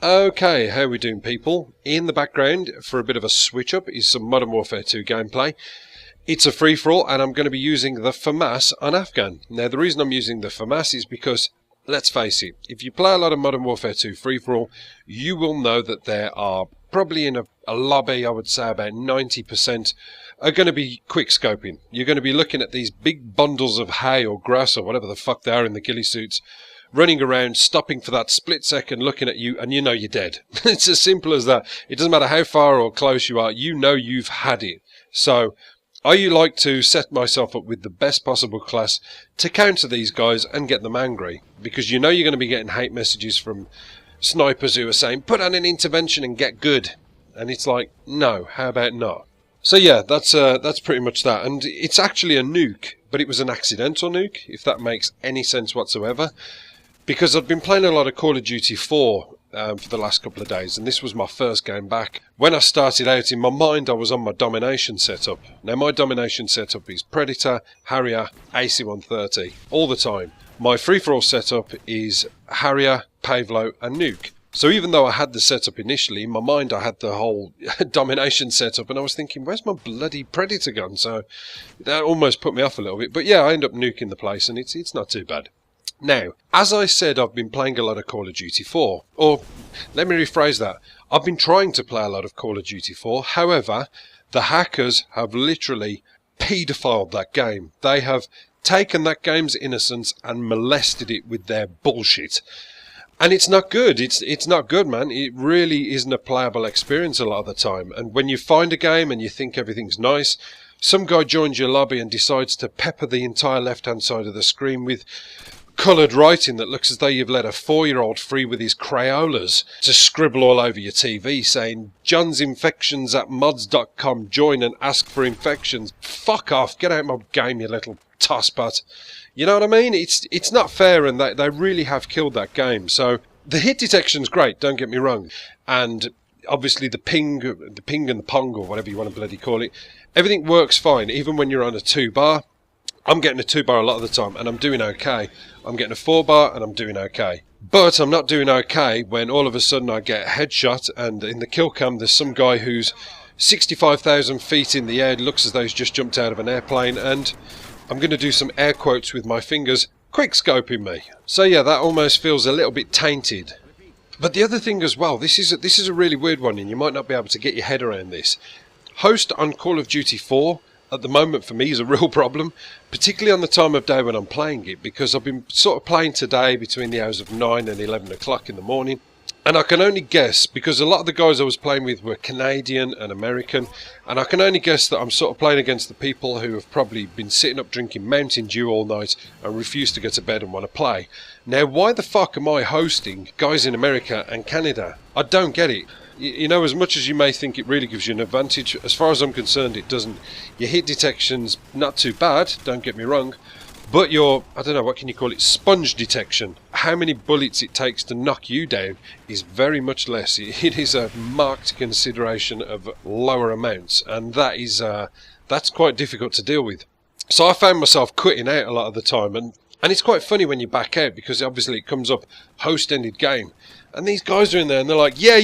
Okay, how we doing, people? In the background, for a bit of a switch up, is some Modern Warfare 2 gameplay. It's a free-for-all, and I'm going to be using the FAMAS on Afghan. Now, the reason I'm using the FAMAS is because, let's face it, if you play a lot of Modern Warfare 2 free-for-all, you will know that there are probably in a lobby, I would say about 90% are going to be quick scoping. You're going to be looking at these big bundles of hay or grass or whatever the fuck they are in the ghillie suits, running around, stopping for that split second, looking at you, and you know you're dead. It's as simple as that. It doesn't matter how far or close you are, you know you've had it. So, I like to set myself up with the best possible class to counter these guys and get them angry. Because you know you're going to be getting hate messages from snipers who are saying, put on an intervention and get good. And it's like, no, how about not? So yeah, that's pretty much that. And it's actually a nuke, but it was an accidental nuke, if that makes any sense whatsoever. Because I've been playing a lot of Call of Duty 4 for the last couple of days, and this was my first game back. When I started out, in my mind I was on my domination setup. Now my domination setup is Predator, Harrier, AC-130, all the time. My free-for-all setup is Harrier, Pavlo and Nuke. So even though I had the setup initially, in my mind I had the whole domination setup, and I was thinking, where's my bloody Predator gun? So that almost put me off a little bit. But yeah, I end up nuking the place, and it's not too bad. Now, as I said, I've been playing a lot of Call of Duty 4. Or, let me rephrase that. I've been trying to play a lot of Call of Duty 4. However, the hackers have literally paedophiled that game. They have taken that game's innocence and molested it with their bullshit. And it's not good. It's not good, man. It really isn't a playable experience a lot of the time. And when you find a game and you think everything's nice, some guy joins your lobby and decides to pepper the entire left-hand side of the screen with coloured writing that looks as though you've let a 4-year-old free with his Crayolas to scribble all over your TV saying, John's Infections at mods.com, join and ask for infections. Fuck off, get out my game, you little tosspot. You know what I mean? It's not fair, and they really have killed that game. So the hit detection's great, don't get me wrong. And obviously the ping and the pong, or whatever you want to bloody call it, everything works fine, even when you're on a 2-bar. I'm getting a 2-bar a lot of the time, and I'm doing okay. I'm getting a 4-bar, and I'm doing okay. But I'm not doing okay when all of a sudden I get a headshot, and in the kill cam there's some guy who's 65,000 feet in the air, looks as though he's just jumped out of an airplane, and I'm going to do some air quotes with my fingers, quick scoping me. So yeah, that almost feels a little bit tainted. But the other thing as well, this is a really weird one, and you might not be able to get your head around this. Host on Call of Duty 4 at the moment for me is a real problem, particularly on the time of day when I'm playing it, because I've been sort of playing today between the hours of 9 and 11 o'clock in the morning, and I can only guess, because a lot of the guys I was playing with were Canadian and American, and I can only guess that I'm sort of playing against the people who have probably been sitting up drinking Mountain Dew all night and refuse to go to bed and want to play. Now, why the fuck am I hosting guys in America and Canada? I don't get it. You know, as much as you may think it really gives you an advantage, as far as I'm concerned, it doesn't. Your hit detection's not too bad, don't get me wrong, but your, I don't know, what can you call it, sponge detection, how many bullets it takes to knock you down is very much less. It is a marked consideration of lower amounts, and that's quite difficult to deal with. So I found myself quitting out a lot of the time, and it's quite funny when you back out, because obviously it comes up host-ended game. And these guys are in there and they're like, yeah,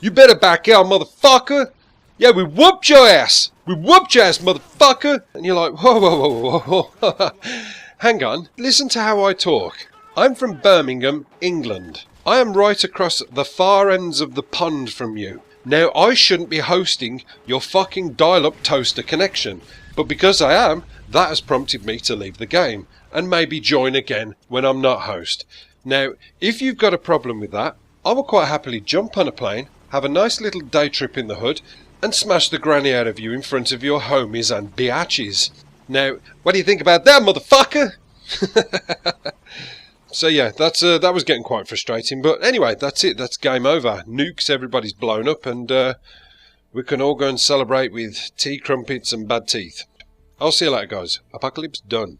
you better back out, motherfucker. Yeah, we whooped your ass. We whooped your ass, motherfucker. And you're like, whoa. Hang on, listen to how I talk. I'm from Birmingham, England. I am right across the far ends of the pond from you. Now, I shouldn't be hosting your fucking dial-up toaster connection. But because I am, that has prompted me to leave the game and maybe join again when I'm not host. Now, if you've got a problem with that, I will quite happily jump on a plane, have a nice little day trip in the hood, and smash the granny out of you in front of your homies and biatches. Now, what do you think about that, motherfucker? So yeah, that was getting quite frustrating. But anyway, that's it. That's game over. Nukes, everybody's blown up, and we can all go and celebrate with tea, crumpets, and bad teeth. I'll see you later, guys. Apocalypse done.